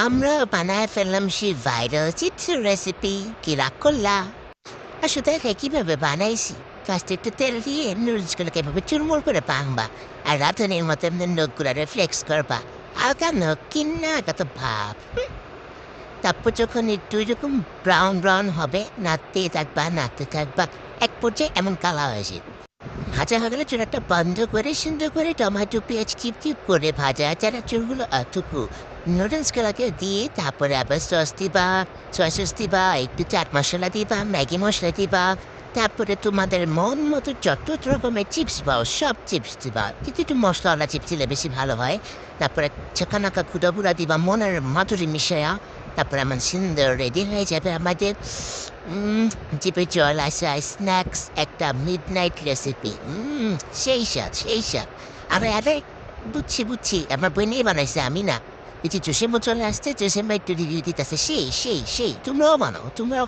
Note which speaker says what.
Speaker 1: আমরা বানায় ফেললাম সেই ভাইরাল চিপসের রেসিপি। কি রাগ করলা? আসলে দেখে কিভাবে বানাইছি। ফার্স্টে একটু তেল দিয়ে নুডলসগুলোকে এভাবে চুরমুর করে ভাঙবা। আর রাঁধুনির মতো এমনি নখগুলো ফ্লেক্স করবা। হালকা নখ কিনা কত ভাব। তারপর যখন একটু এরকম ব্রাউন ব্রাউন হবে, নাড়তে থাকবা। এক পর্যায়ে এমন কালা হয়েছে। ভাজা হয়ে গেলে চুলাটা বন্ধ করে সুন্দর করে টমেটো পেঁয়াজ কিপ করে ভাজা চানাচুরগুলো টুকু নুডলসগুলোকে দিয়ে তারপরে আবার সস দিবা, সয়া সস দিবা, একটু চাট মশলা দিবা, ম্যাগি মশলা দিবা। তারপরে তোমাদের মন মতো যত রকমের চিপস পাও সব চিপস দিবা, কিন্তু একটু মশলাওয়ালা চিপস দিলে বেশি ভালো হয়। তারপরে চাকানাকা কুড়া দিবা মনের মাধুরী মিশায়া। তারপরে আমার সুন্দর রেডি হয়ে যাবে আমাদের জিপে জল আসা স্ন্যাক্স একটা মিডনাইট রেসিপি। সেই স্বাদ। আরে বুঝছি আমার বই নিয়ে বানাইছে, আমি না। এই যে জসিমও চলে আসছে, জসিম একটু রিভিউ দিতেছে, সেই তোমরাও বানাও, তোমরাও